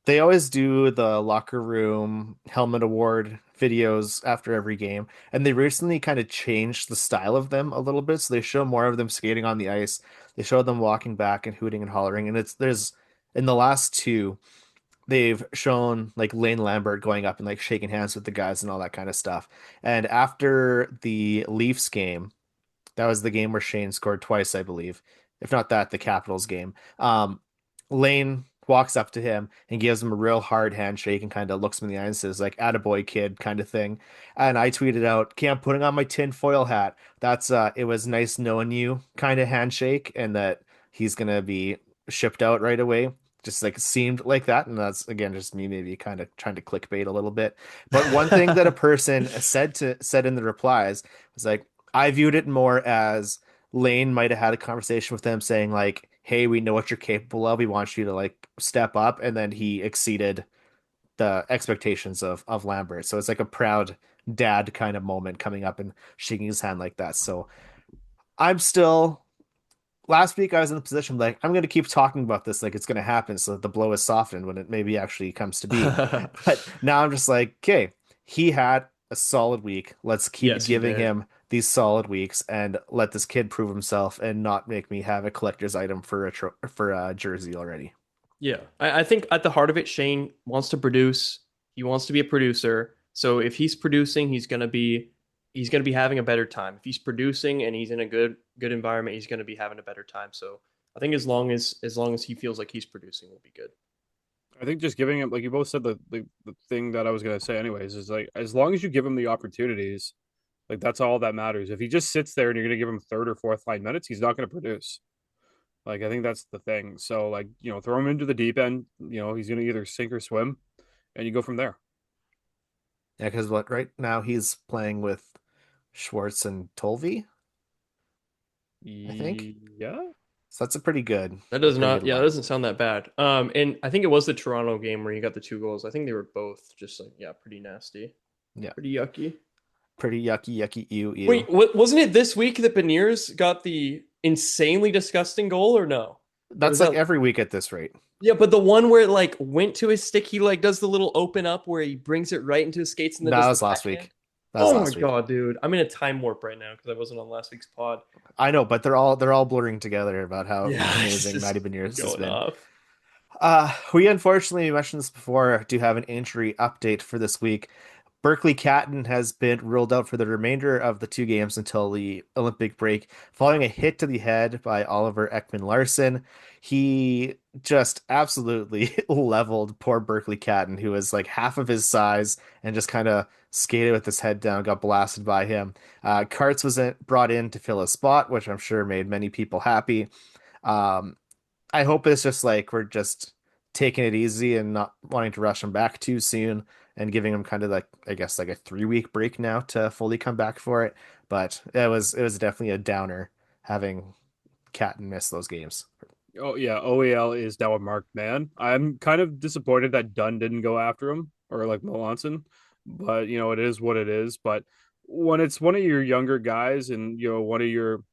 they always do the locker room helmet award videos after every game, and they recently kind of changed the style of them a little bit. So they show more of them skating on the ice. They show them walking back and hooting and hollering, and there's in the last two, they've shown like Lane Lambert going up and like shaking hands with the guys and all that kind of stuff. And after the Leafs game, that was the game where Shane scored twice, I believe. If not that, the Capitals game. Lane walks up to him and gives him a real hard handshake and kind of looks him in the eye and says, like, "Attaboy, kid," kind of thing. And I tweeted out, "Okay, I'm putting on my tinfoil hat. That's it was nice knowing you kind of handshake, and that he's gonna be shipped out right away." Just like seemed like that, and that's again just me maybe kind of trying to clickbait a little bit. But one thing that a person said in the replies was like, I viewed it more as Lane might have had a conversation with them saying like, "Hey, we know what you're capable of. We want you to like step up," and then he exceeded the expectations of Lambert. So it's like a proud dad kind of moment coming up and shaking his hand like that. So I'm still. Last week I was in the position like I'm going to keep talking about this like it's going to happen so that the blow is softened when it maybe actually comes to be. But now I'm just like, okay, he had a solid week. Let's keep Yes, he giving did. him these solid weeks and let this kid prove himself and not make me have a collector's item for a jersey already. Yeah, I think at the heart of it, Shane wants to produce. He wants to be a producer. So if he's producing, he's gonna be having a better time. If he's producing and he's in a good environment, he's gonna be having a better time. So I think as long as he feels like he's producing, we'll be good. I think just giving him, like you both said, the thing that I was going to say, anyways, is like as long as you give him the opportunities, like that's all that matters. If he just sits there and you're going to give him third or fourth line minutes, he's not going to produce. Like I think that's the thing. So like throw him into the deep end. He's going to either sink or swim, and you go from there. Yeah, because right now he's playing with Schwartz and Tolvey, I think. Yeah. So that's a pretty good. That does pretty not, good yeah, that line. doesn't sound that bad. And I think it was the Toronto game where he got the 2 goals. I think they were both just like, yeah, pretty nasty, Yeah, pretty yucky. pretty yucky, ew, Wait, wasn't it this week that Beniers got the insanely disgusting goal or no? That's like every week at this rate. Yeah, but the one where it like went to his stick, he like does the little open up where he brings it right into his skates and then That does was the last backhand. week. That was Oh last my week. god, dude! I'm in a time warp right now because I wasn't on last week's pod. I know, but they're all blurring together about how Yeah, amazing it's Matty just Beniers has going been. off. We unfortunately mentioned this before, do have an injury update for this week. Berkeley Catton has been ruled out for the remainder of the 2 games until the Olympic break, following a hit to the head by Oliver Ekman Larsson. He just absolutely leveled poor Berkeley Catton, who was like half of his size and just kind of skated with his head down, got blasted by him. Karts was brought in to fill a spot, which I'm sure made many people happy. I hope it's just like we're just taking it easy and not wanting to rush him back too soon and giving him kind of like, I guess, like a 3-week break now to fully come back for it. But it was definitely a downer having Catton miss those games. Oh yeah, OEL is now a marked man. I'm kind of disappointed that Dunn didn't go after him or like Melanson, but it is what it is. But when it's one of your younger guys and one of your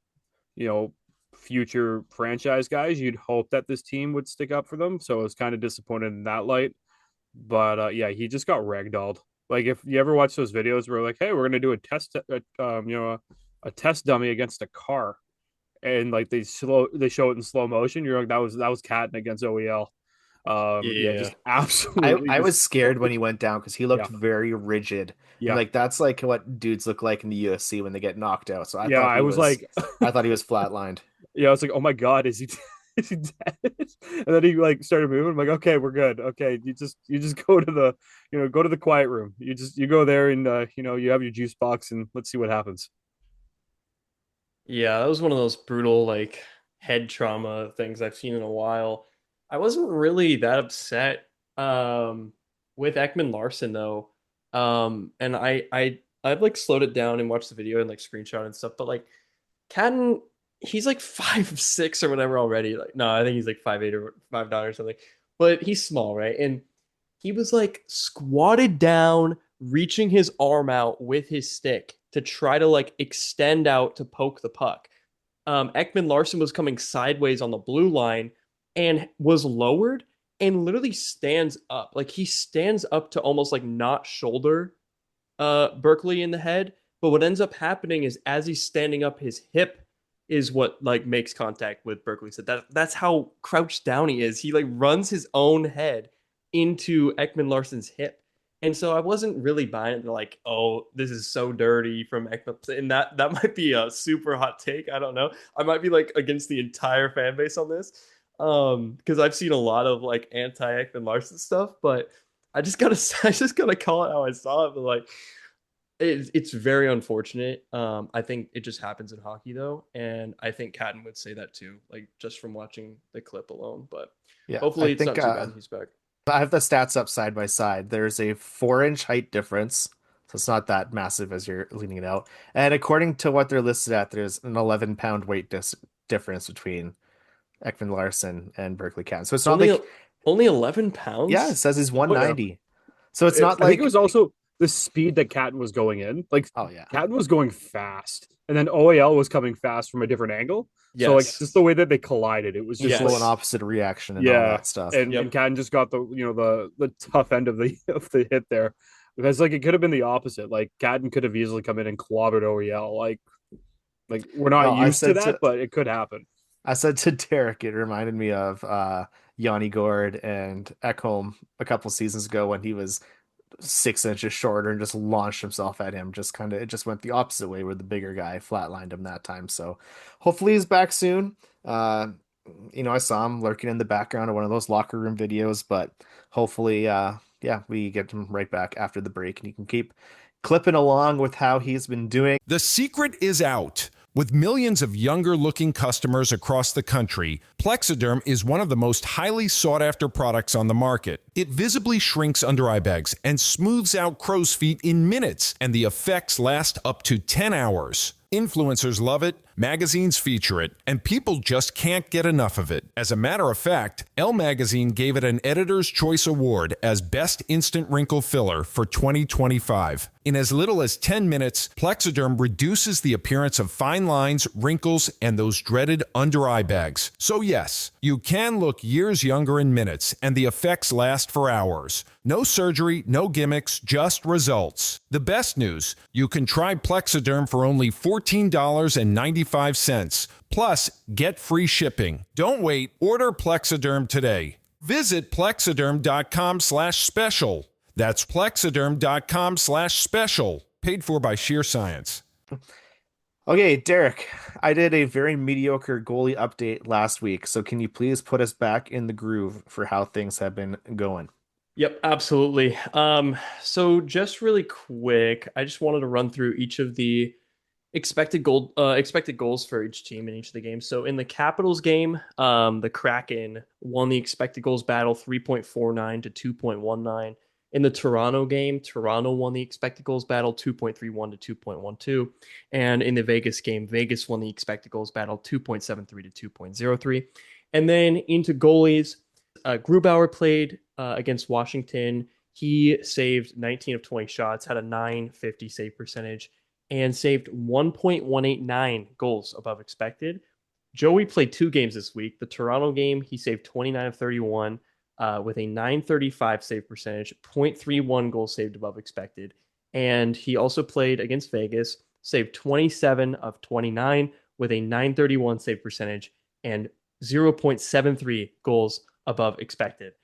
future franchise guys, you'd hope that this team would stick up for them. So I was kind of disappointed in that light. But yeah, he just got ragdolled. Like if you ever watch those videos where like, hey, we're gonna do a test, a test dummy against a car, and like they show it in slow motion. You're like, that was Catton against OEL. Yeah, just absolutely. I was scared when he went down because he looked Yeah. very rigid. Yeah. And, like that's like what dudes look like in the UFC when they get knocked out. So I Yeah, thought he I was like, I thought he was flatlined. yeah, I was like, oh my god, is he is he dead? And then he like started moving. I'm like, okay, we're good. Okay, you just go to the go to the quiet room. You go there and you have your juice box and let's see what happens. Yeah, that was one of those brutal like head trauma things I've seen in a while. I wasn't really that upset with Ekman Larsson though. And I've like slowed it down and watched the video and like screenshot and stuff, but like Catton, he's like 5'6" or whatever already. Like no, I think he's like 5'8" or 5'9" or something. But he's small, right? And he was like squatted down, reaching his arm out with his stick to try to like extend out to poke the puck. Ekman Larsson was coming sideways on the blue line and was lowered and literally stands up. Like he stands up to almost like not shoulder Berkeley in the head. But what ends up happening is as he's standing up, his hip is what like makes contact with Berkeley. So that's how crouched down he is. He like runs his own head into Ekman Larsson's hip. And so I wasn't really buying it. Like, oh, this is so dirty from Ekman. And that might be a super hot take. I don't know. I might be like against the entire fan base on this. Because I've seen a lot of like anti-Ekman Larsson stuff, but I just gotta call it how I saw it. But like it's very unfortunate. I think it just happens in hockey though. And I think Catton would say that too, like just from watching the clip alone. But Yeah, hopefully I it's think, not too bad he's back. I have the stats up side by side. There's a 4-inch height difference, so it's not that massive as you're leaning it out. And according to what they're listed at, there's an 11-pound weight difference between Ekman Larsson and Berkeley Catton. So it's not like only 11 pounds. Yeah, it says he's 190. So it's not I like think it was also the speed that Catton was going in. Like, oh yeah, Catton was going fast, and then OAL was coming fast from a different angle. Yes. So like just the way that they collided, it was just just an opposite reaction and all that stuff. And Catton just got the the tough end of the hit there, because like it could have been the opposite. Like Catton could have easily come in and clobbered OEL. Like we're not used to that, but it could happen. I said to Derek, it reminded me of Yanni Gord and Ekholm a couple seasons ago when he was 6 inches shorter and just launched himself at him. It just went the opposite way where the bigger guy flatlined him that time. So hopefully he's back soon. I saw him lurking in the background of one of those locker room videos, but hopefully, we get him right back after the break and he can keep clipping along with how he's been doing. The secret is out. With millions of younger-looking customers across the country, Plexiderm is one of the most highly sought-after products on the market. It visibly shrinks under eye bags and smooths out crow's feet in minutes, and the effects last up to 10 hours. Influencers love it, Magazines feature it, and people just can't get enough of it. As a matter of fact, Elle Magazine gave it an Editor's Choice Award as Best Instant Wrinkle Filler for 2025. In as little as 10 minutes, Plexiderm reduces the appearance of fine lines, wrinkles, and those dreaded under-eye bags. So yes, you can look years younger in minutes, and the effects last for hours. No surgery, no gimmicks, just results. The best news, you can try Plexiderm for only $14.95. Plus, get free shipping. Don't wait. Order Plexiderm today. Visit plexiderm.com/special. That's plexiderm.com/special. Paid for by Sheer Science. Okay, Derek, I did a very mediocre goalie update last week, so can you please put us back in the groove for how things have been going? Yep, absolutely. So just really quick, I just wanted to run through each of the expected goals for each team in each of the games. So in the Capitals game, the Kraken won the expected goals battle 3.49 to 2.19. In the Toronto game, Toronto won the expected goals battle 2.31 to 2.12. And in the Vegas game, Vegas won the expected goals battle 2.73 to 2.03. And then into goalies, Grubauer played against Washington. He saved 19 of 20 shots, had a .950 save percentage, and saved 1.189 goals above expected. Joey played 2 games this week. The Toronto game, he saved 29 of 31 with a .935 save percentage, 0.31 goals saved above expected. And he also played against Vegas, saved 27 of 29 with a .931 save percentage and 0.73 goals above expected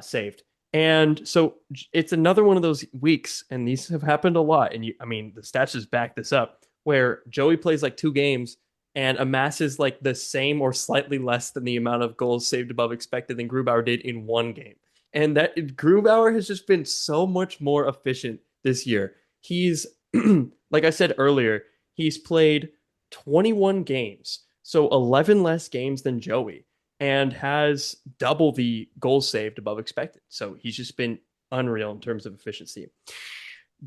saved. And so it's another one of those weeks, and these have happened a lot. And the stats just back this up, where Joey plays like 2 games and amasses like the same or slightly less than the amount of goals saved above expected than Grubauer did in 1 game. And that Grubauer has just been so much more efficient this year. He's, like I said earlier, he's played 21 games, so 11 less games than Joey, and has double the goals saved above expected. So he's just been unreal in terms of efficiency.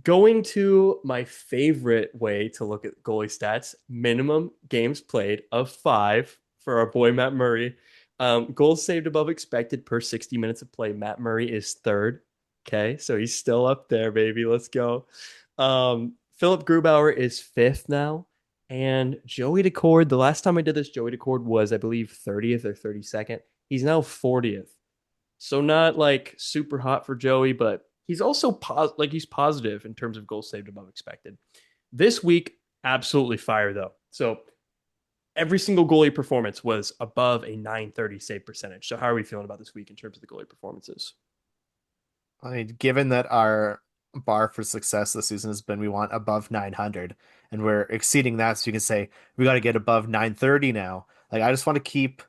Going to my favorite way to look at goalie stats, minimum games played of 5 for our boy Matt Murray. Goals saved above expected per 60 minutes of play. Matt Murray is 3rd. Okay, so he's still up there, baby. Let's go. Philip Grubauer is 5th now. And Joey Decord, the last time I did this, Joey Decord was, I believe, 30th or 32nd. He's now 40th. So not like super hot for Joey, but he's also he's positive in terms of goals saved above expected. This week, absolutely fire though. So every single goalie performance was above a .930 save percentage. So how are we feeling about this week in terms of the goalie performances? I mean, given that our bar for success this season has been we want above 900, and we're exceeding that, so you can say we got to get above 930 now. Like, I just want to keep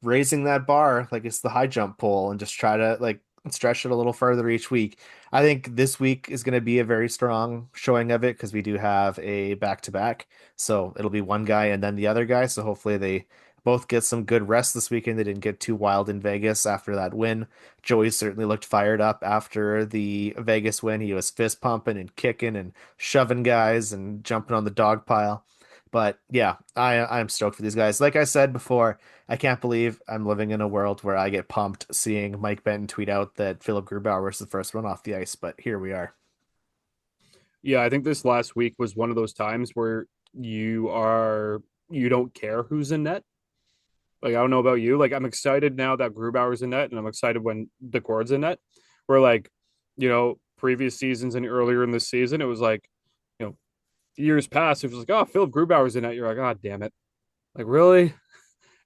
raising that bar like it's the high jump pole and just try to like stretch it a little further each week. I think this week is going to be a very strong showing of it because we do have a back-to-back. So it'll be one guy and then the other guy. So hopefully they both get some good rest this weekend. They didn't get too wild in Vegas after that win. Joey certainly looked fired up after the Vegas win. He was fist pumping and kicking and shoving guys and jumping on the dog pile. But yeah, I'm stoked for these guys. Like I said before, I can't believe I'm living in a world where I get pumped seeing Mike Benton tweet out that Philip Grubauer was the first one off the ice, but here we are. Yeah, I think this last week was one of those times where you don't care who's in net. Like, I don't know about you. Like, I'm excited now that Grubauer's in net, and I'm excited when Decord's in net. Where, like, previous seasons and earlier in this season, it was like, years past, it was like, oh, Philip Grubauer's in net. You're like, oh, damn it. Like, really?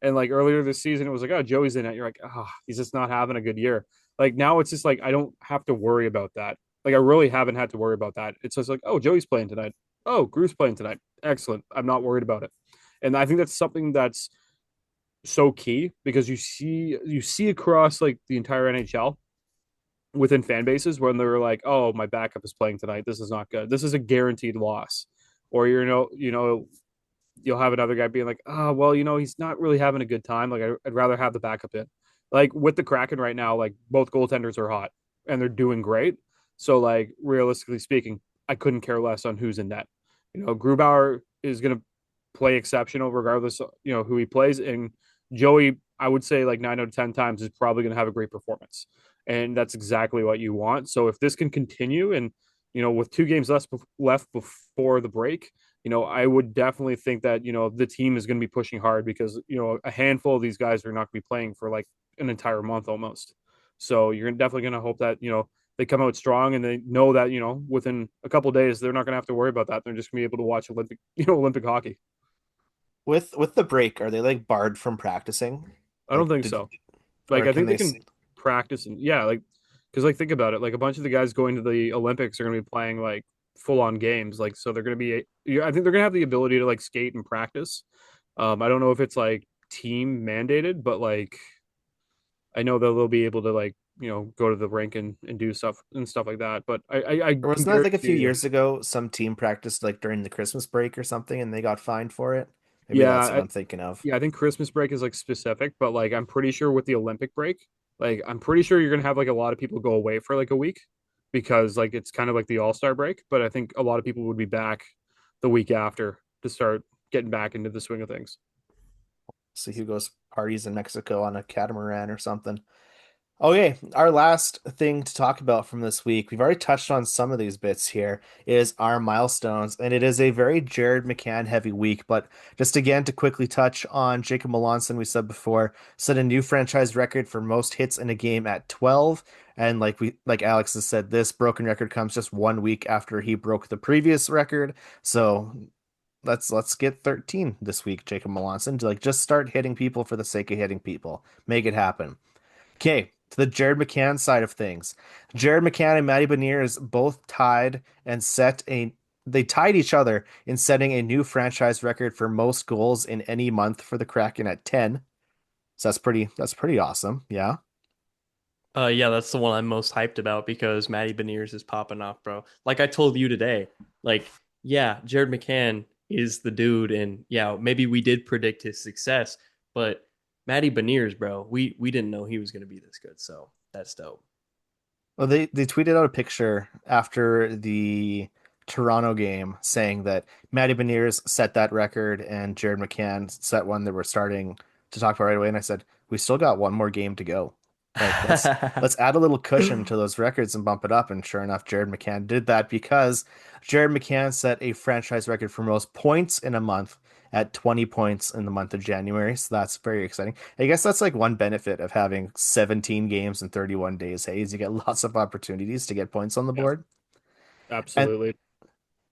And, like, earlier this season, it was like, oh, Joey's in net. You're like, oh, he's just not having a good year. Like, now it's just like, I don't have to worry about that. Like, I really haven't had to worry about that. It's just like, oh, Joey's playing tonight. Oh, Gru's playing tonight. Excellent. I'm not worried about it. And I think that's something that's so key because you see across like the entire NHL within fan bases when they're like, oh, my backup is playing tonight. This is not good. This is a guaranteed loss. Or you'll have another guy being like, oh, well, he's not really having a good time. Like, I'd rather have the backup in. Like with the Kraken right now, like both goaltenders are hot and they're doing great. So like realistically speaking, I couldn't care less on who's in net. Grubauer is gonna play exceptional regardless of, who he plays. And Joey, I would say like 9 out of 10 times is probably going to have a great performance. And that's exactly what you want. So if this can continue and, with 2 games left before the break, I would definitely think that, the team is going to be pushing hard because, a handful of these guys are not going to be playing for like an entire month almost. So you're definitely going to hope that, they come out strong and they know that, within a couple of days, they're not going to have to worry about that. They're just going to be able to watch Olympic hockey. With the break, are they like barred from practicing? I don't think so. Like, Or I can think they they? can practice and like, because like think about it, like a bunch of the guys going to the Olympics are going to be playing like full on games, like so they're going to be. I think they're going to have the ability to like skate and practice. I don't know if it's like team mandated, but like I know that they'll be able to like go to the rink and do stuff and stuff like that. But I Or can wasn't that like a guarantee few you, years ago? Some team practiced like during the Christmas break or something, and they got fined for it. Maybe yeah, that's what I'm thinking of. yeah, I think Christmas break is like specific, but like I'm pretty sure with the Olympic break, like I'm pretty sure you're gonna have like a lot of people go away for like a week because like it's kind of like the All-Star break, but I think a lot of people would be back the week after to start getting back into the swing of things. See who goes parties in Mexico on a catamaran or something. Okay, our last thing to talk about from this week, we've already touched on some of these bits here, is our milestones. And it is a very Jared McCann heavy week. But just again to quickly touch on Jacob Melanson, we said before, set a new franchise record for most hits in a game at 12. And like Alex has said, this broken record comes just 1 week after he broke the previous record. So let's get 13 this week, Jacob Melanson, to like just start hitting people for the sake of hitting people. Make it happen. Okay, to the Jared McCann side of things. Jared McCann and Matty Beniers both tied and they tied each other in setting a new franchise record for most goals in any month for the Kraken at 10. So that's pretty awesome. Yeah. Yeah, that's the one I'm most hyped about because Matty Beniers is popping off, bro. Like I told you today, like, yeah, Jared McCann is the dude, and yeah, maybe we did predict his success, but Matty Beniers, bro, we didn't know he was gonna be this good, so that's dope. Well, they tweeted out a picture after the Toronto game saying that Matty Beniers set that record and Jared McCann set one that we're starting to talk about right away. And I said, we still got one more game to go. Like let's add a little cushion to those records and bump it up. And sure enough, Jared McCann did that because Jared McCann set a franchise record for most points in a month at 20 points in the month of January. So that's very exciting. I guess that's like one benefit of having 17 games in 31 days. Hey, is you get lots of opportunities to get points on the Yeah, board. And absolutely.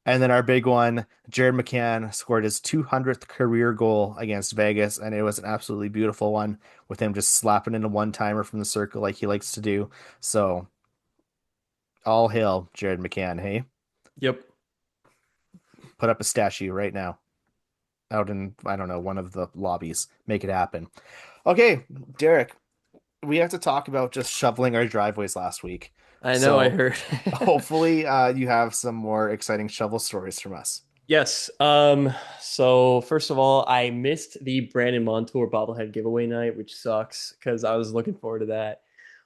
and then our big one, Jared McCann scored his 200th career goal against Vegas, and it was an absolutely beautiful one with him just slapping in a one-timer from the circle like he likes to do. So all hail Jared McCann, hey? Yep. Put up a statue right now out in, I don't know, one of the lobbies. Make it happen. Okay, Derek, we have to talk about just shoveling our driveways last week. I know, I So heard. hopefully you have some more exciting shovel stories from us. Yes. So first of all, I missed the Brandon Montour bobblehead giveaway night, which sucks because I was looking forward to that.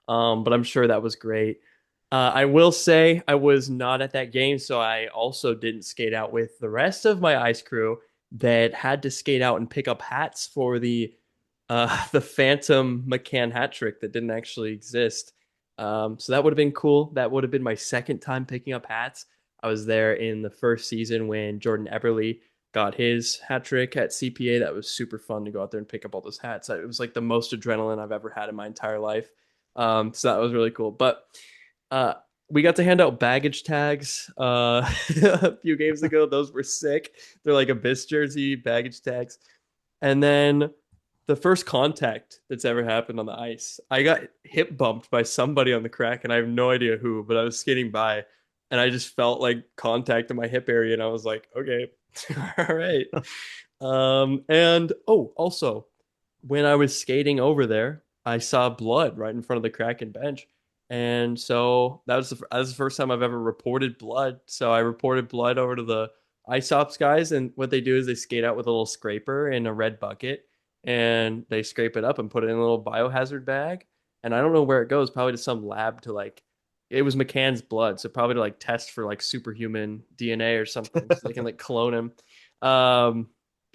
But I'm sure that was great. I will say I was not at that game, so I also didn't skate out with the rest of my ice crew that had to skate out and pick up hats for the Phantom McCann hat trick that didn't actually exist. So that would have been cool. That would have been my second time picking up hats. I was there in the first season when Jordan Eberle got his hat trick at CPA. That was super fun to go out there and pick up all those hats. It was like the most adrenaline I've ever had in my entire life. So that was really cool. But we got to hand out baggage tags a few games ago. Those were sick. They're like Abyss jersey baggage tags. And then the first contact that's ever happened on the ice, I got hip bumped by somebody on the crack, and I have no idea who, but I was skating by, and I just felt like contact in my hip area, and I was like, okay, all right. And oh, also, when I was skating over there, I saw blood right in front of the Kraken bench. And so that was the first time I've ever reported blood. So I reported blood over to the ice ops guys, and what they do is they skate out with a little scraper in a red bucket, and they scrape it up and put it in a little biohazard bag. And I don't know where it goes, probably to some lab to like, it was McCann's blood, so probably to like test for like superhuman DNA or something, so they can like clone him.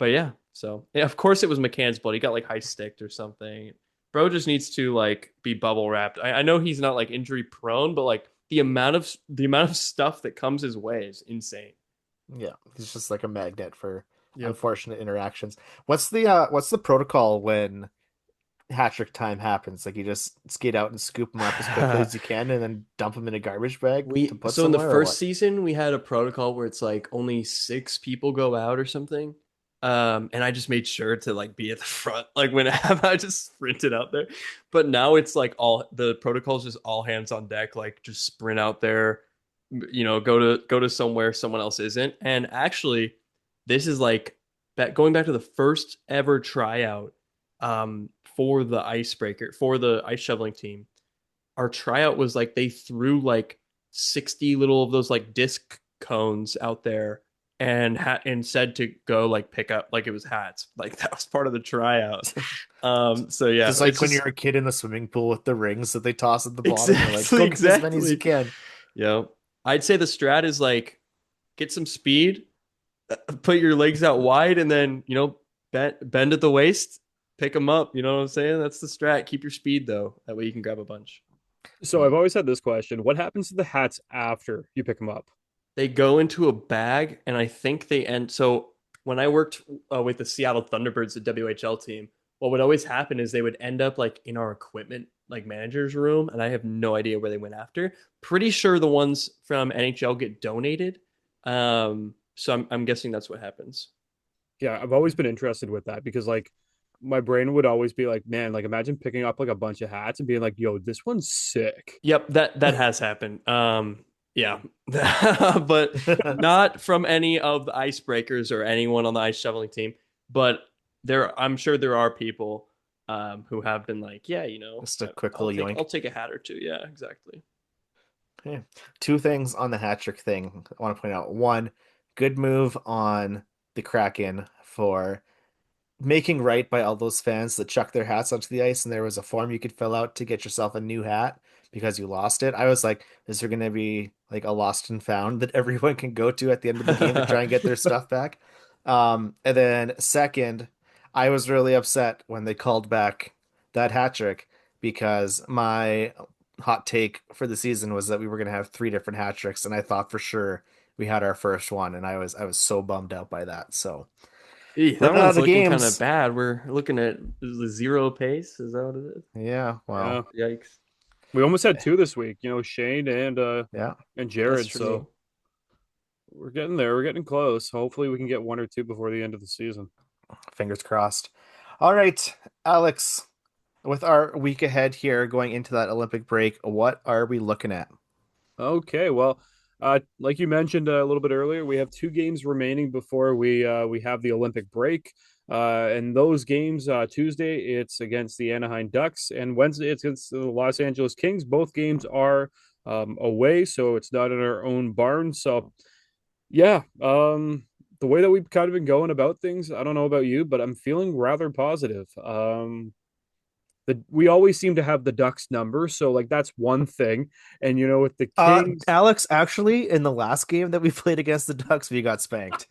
But yeah, so yeah, of course it was McCann's blood. He got like high sticked or something. Bro just needs to like be bubble wrapped. I know he's not like injury prone, but like the amount of stuff that comes his way is insane. Yeah, he's just like a magnet for Yep. unfortunate interactions. What's the protocol when hat trick time happens? Like you just skate out and scoop him up as quickly as you can, and then dump him in a garbage bag to put So in the somewhere, or first what? season we had a protocol where it's like only 6 people go out or something. And I just made sure to like be at the front, like when I just sprinted out there. But now it's like all the protocols, just all hands on deck, like just sprint out there, go to somewhere someone else isn't. And actually, this is like going back to the first ever tryout for the icebreaker for the ice shoveling team. Our tryout was like they threw like 60 little of those like disc cones out there and said to go like pick up like it was hats. Like that was part of the tryout. So yeah, Just like it's when you're a kid in the swimming pool with the rings that they toss at the bottom. You're like, exactly go get as many as you can. Yeah, I'd say the strat is like get some speed, put your legs out wide, and then bend at the waist, pick them up. You know what I'm saying? That's the strat. Keep your speed though. That way you can grab a bunch. So I've always had this question: what happens to the hats after you pick them up? They go into a bag, and I think they end. So when I worked with the Seattle Thunderbirds, the WHL team, what would always happen is they would end up like in our equipment, like manager's room, and I have no idea where they went after. Pretty sure the ones from NHL get donated. So I'm guessing that's what happens. Yeah, I've always been interested with that because like my brain would always be like, man, like imagine picking up like a bunch of hats and being like, yo, this one's sick. Yep, that has happened. Yeah, but not from any of the icebreakers or anyone on the ice shoveling team. But I'm sure there are people who have been like, yeah, Just a quick little yoink. I'll take a hat or two. Yeah, exactly. Okay. Two things on the hat trick thing I want to point out. One, good move on the Kraken for making right by all those fans that chuck their hats onto the ice, and there was a form you could fill out to get yourself a new hat because you lost it. I was like, is there going to be like a lost and found that everyone can go to at the end of the game to try and get their stuff back? And then second, I was really upset when they called back that hat trick because my hot take for the season was that we were going to have 3 different hat tricks, and I thought for sure we had our first one, and I was so bummed out by that. So That running out one's of looking kind games. of bad. We're looking at the 0 pace. Is that what it is? Yeah, well, Yikes. We almost had 2 this week, Shane and yeah. Jared. That's true. So we're getting there. We're getting close. Hopefully we can get 1 or 2 before the end of the season. Fingers crossed. All right, Alex, with our week ahead here going into that Olympic break, what are we looking at? Okay, well, like you mentioned a little bit earlier, we have 2 games remaining before we have the Olympic break. And those games, Tuesday it's against the Anaheim Ducks, and Wednesday it's against the Los Angeles Kings. Both games are away, so it's not in our own barn. So, yeah, the way that we've kind of been going about things, I don't know about you, but I'm feeling rather positive. We always seem to have the Ducks number, so like that's one thing. And with the Kings, Alex, actually, in the last game that we played against the Ducks, we got spanked.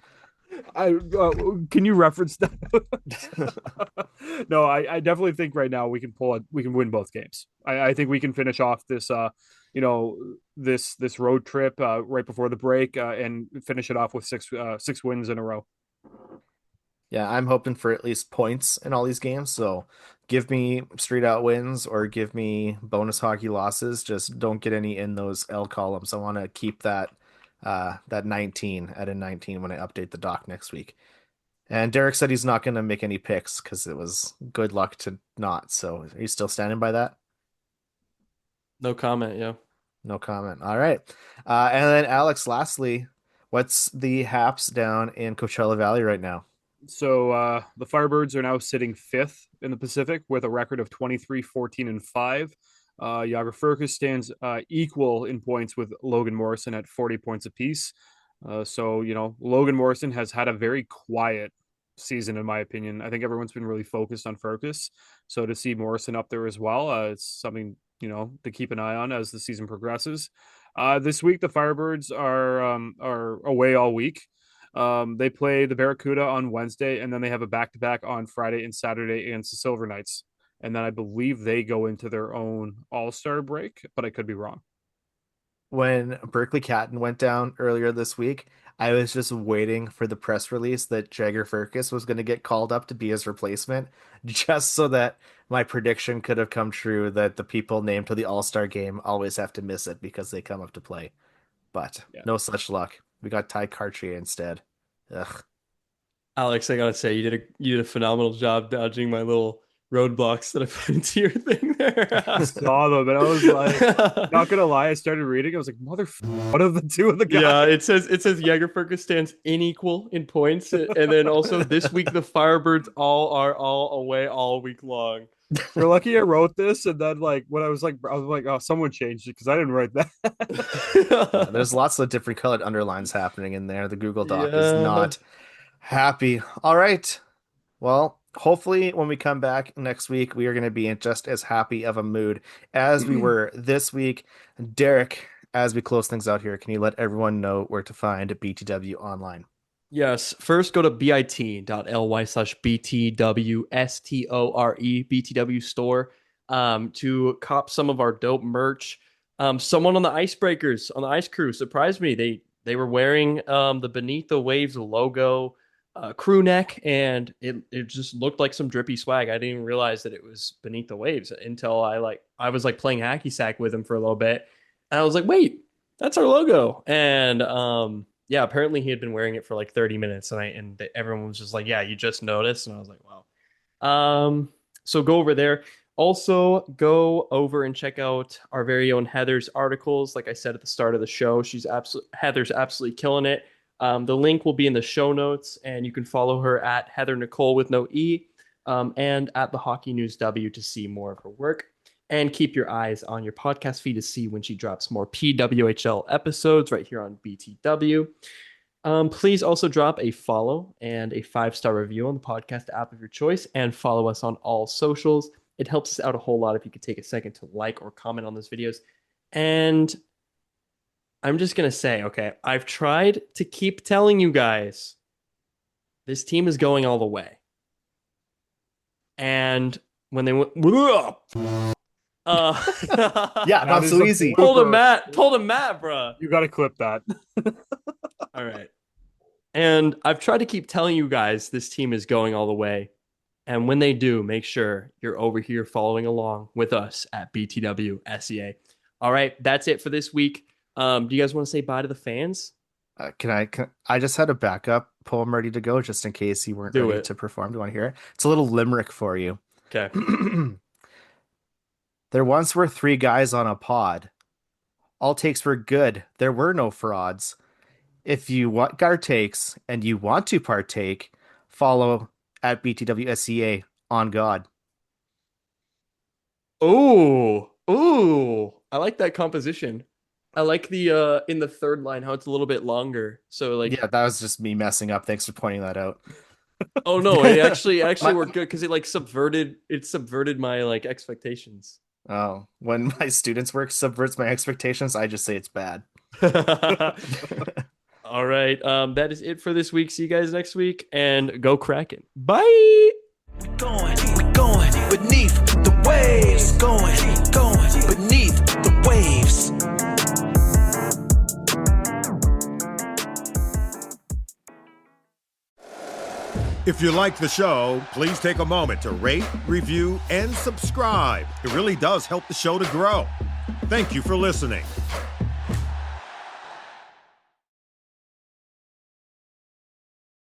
Can you reference that? No, I definitely think right now we can win both games. I think we can finish off this this road trip right before the break and finish it off with 6 wins in a row. Yeah, I'm hoping for at least points in all these games. So give me straight out wins or give me bonus hockey losses. Just don't get any in those L columns. I want to keep that 19 at a 19 when I update the doc next week. And Derek said he's not going to make any picks because it was good luck to not. So are you still standing by that? No comment. Yeah. No comment. All right. And then Alex, lastly, what's the Haps down in Coachella Valley right now? So the Firebirds are now sitting 5th in the Pacific with a record of 23, 14, and 5. Yager Furcus stands equal in points with Logan Morrison at 40 points apiece. So Logan Morrison has had a very quiet season, in my opinion. I think everyone's been really focused on Furcus. So to see Morrison up there as well, it's something, to keep an eye on as the season progresses. This week, the Firebirds are away all week. They play the Barracuda on Wednesday, and then they have a back-to-back on Friday and Saturday against the Silver Knights. And then I believe they go into their own All-Star break, but I could be wrong. When Berkeley Catton went down earlier this week, I was just waiting for the press release that Jagger Firkus was going to get called up to be his replacement, just so that my prediction could have come true that the people named to the All-Star game always have to miss it because they come up to play. But no such luck. We got Ty Cartier instead. Ugh. Alex, I gotta say, you did a phenomenal job dodging my little roadblocks that I put into your thing there. I saw them, and I was like, not gonna lie, I started reading. I was like, motherfucker, what are the two of the guys? Yeah, it says Jägerfergus stands unequal in points, and then also this week the Firebirds are all away all week long. You're lucky I wrote this, and then like when I was like, oh, someone changed it because I didn't write that. There's lots of different colored underlines happening in there. The Google Doc is not happy. All right. Well, hopefully when we come back next week, we are going to be in just as happy of a mood as we were this week. Derek, as we close things out here, can you let everyone know where to find BTW online? Yes. First, go to bit.ly/BTWSTORE, BTW store, to cop some of our dope merch. Someone on the Icebreakers, on the Ice Crew, surprised me. They were wearing the Beneath the Waves logo crew neck, and it just looked like some drippy swag. I didn't even realize that it was Beneath the Waves until I was playing hacky sack with him for a little bit, and I was like, wait, that's our logo. And yeah, apparently he had been wearing it for like 30 minutes, and everyone was just like, yeah, you just noticed. And I was like, wow. So go over there. Also, go over and check out our very own Heather's articles. Like I said at the start of the show, Heather's absolutely killing it. The link will be in the show notes, and you can follow her at Heather Nicole with no E, and at the Hockey News W to see more of her work. And keep your eyes on your podcast feed to see when she drops more PWHL episodes right here on BTW. Please also drop a follow and a 5-star review on the podcast app of your choice, and follow us on all socials. It helps us out a whole lot if you could take a second to like or comment on those videos. And I'm just going to say, okay, I've tried to keep telling you guys this team is going all the way. And when they went, yeah, not so easy. Told him Matt, bro. You got to clip that. All right. And I've tried to keep telling you guys this team is going all the way. And when they do, make sure you're over here following along with us at BTW SEA. All right, that's it for this week. Do you guys want to say bye to the fans? I just had a backup poem ready to go just in case you weren't ready to perform. Do you want to hear it? It's a little limerick for you. Okay. There once were 3 guys on a pod. All takes were good. There were no frauds. If you want our takes and you want to partake, follow at BTWSCA on God. Ooh. I like that composition. I like the in the third line how it's a little bit longer. So like, yeah, that was just me messing up. Thanks for pointing that out. Oh no, it actually worked good because it subverted my like expectations. Oh, when my students' work subverts my expectations, I just say it's bad. All right. That is it for this week. See you guys next week, and go Kraken. Bye. We going beneath the waves. Going beneath the waves. If you like the show, please take a moment to rate, review, and subscribe. It really does help the show to grow. Thank you for listening.